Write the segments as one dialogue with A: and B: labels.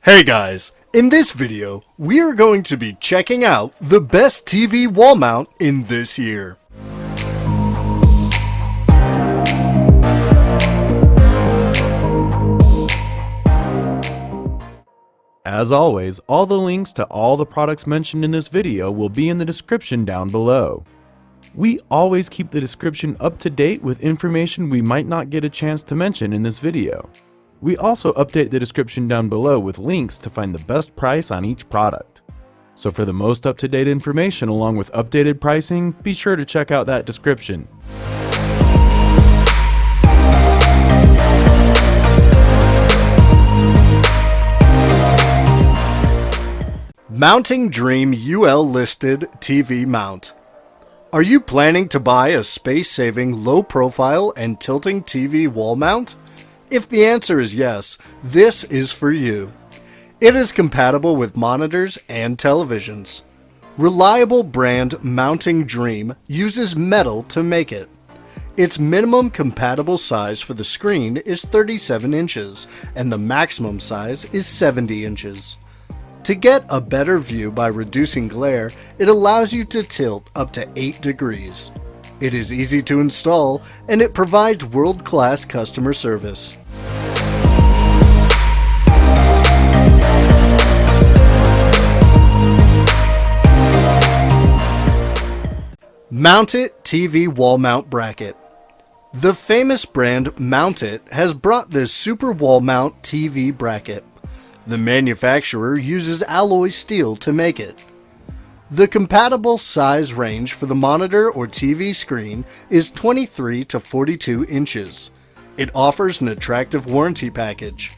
A: Hey guys, in this video, we are going to be checking out the best TV wall mount in this year.
B: As always, all the links to all the products mentioned in this video will be in the description down below. We always keep the description up to date with information we might not get a chance to mention in this video. We also update the description down below with links to find the best price on each product. So for the most up-to-date information along with updated pricing, be sure to check out that description.
A: Mounting Dream UL listed TV mount. Are you planning to buy a space-saving, low-profile and tilting TV wall mount? If the answer is yes, this is for you. It is compatible with monitors and televisions. Reliable brand Mounting Dream uses metal to make it. Its minimum compatible size for the screen is 37 inches, and the maximum size is 70 inches. To get a better view by reducing glare, it allows you to tilt up to 8 degrees. It is easy to install, and it provides world-class customer service. Mount It TV Wall Mount Bracket. The famous brand Mount It has brought this super wall mount TV bracket. The manufacturer uses alloy steel to make it. The compatible size range for the monitor or TV screen is 23 to 42 inches. It offers an attractive warranty package.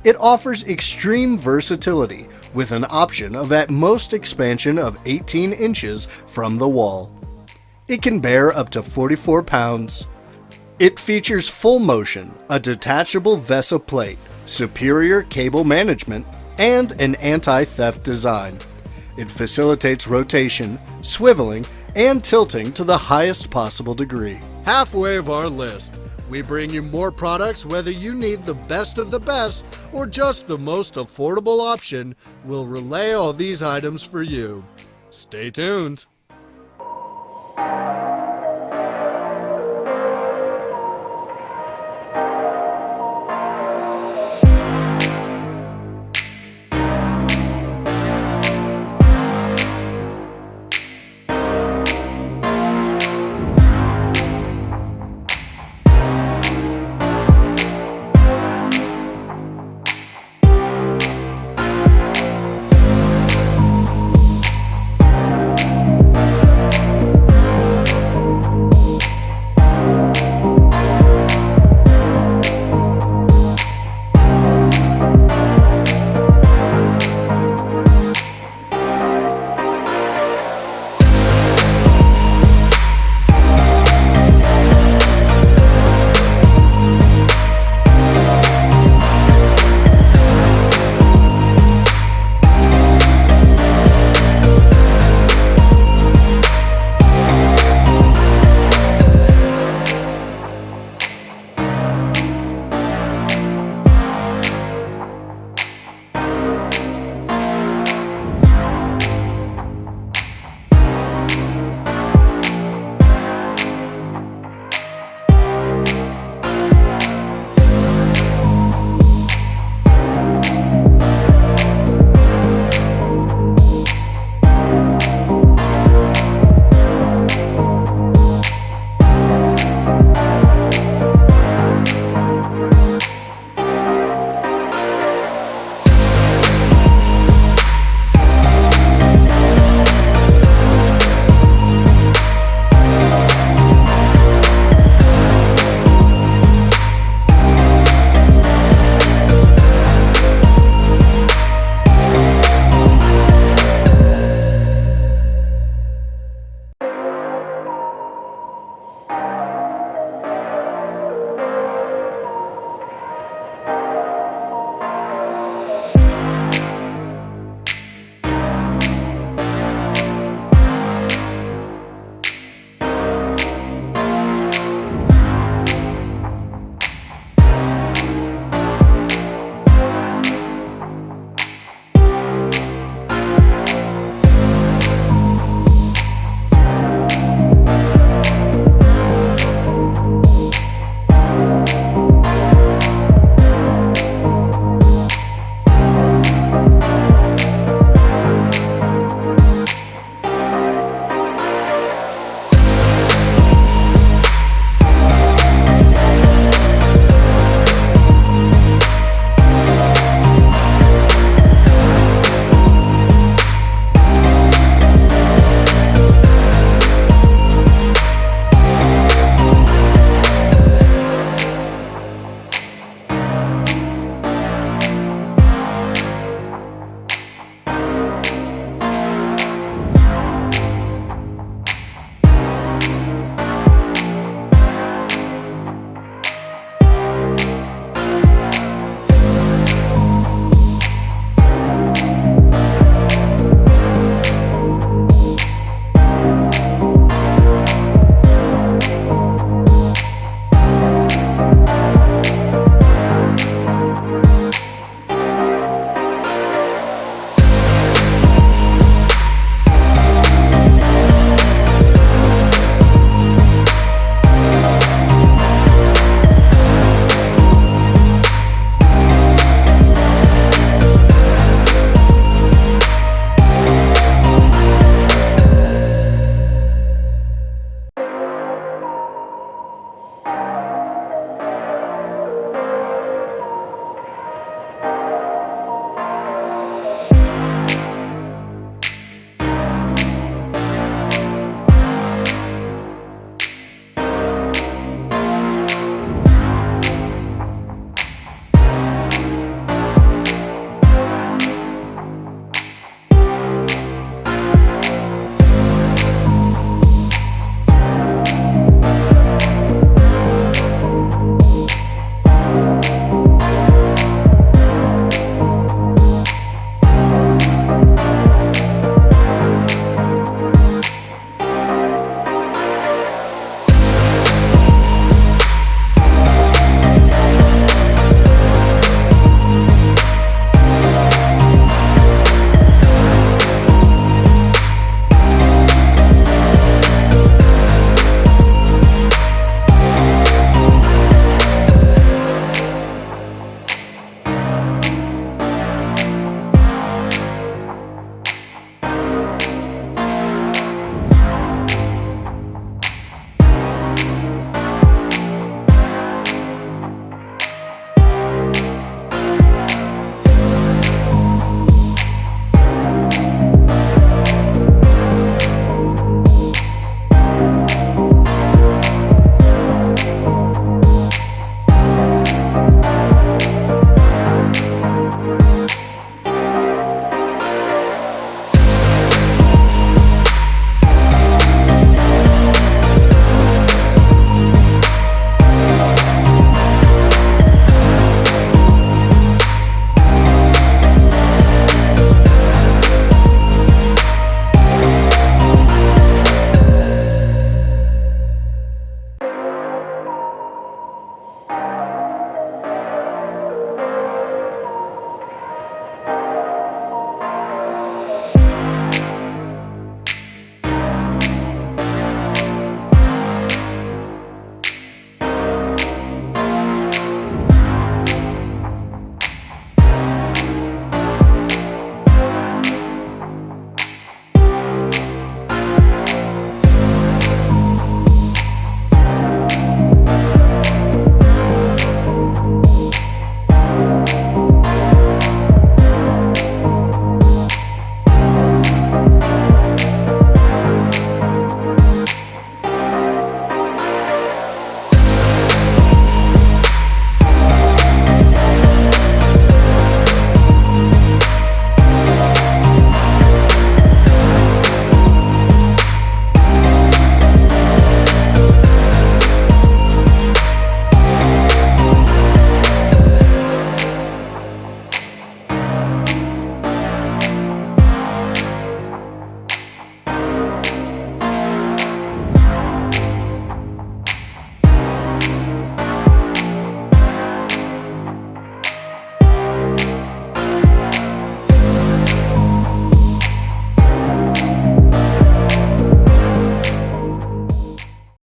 A: It offers extreme versatility with an option of at most expansion of 18 inches from the wall. It can bear up to 44 pounds. It features full motion, a detachable VESA plate, superior cable management, and an anti-theft design. It facilitates rotation, swiveling, and tilting to the highest possible degree. Halfway of our list, we bring you more products whether you need the best of the best or just the most affordable option. We'll relay all these items for you. Stay tuned.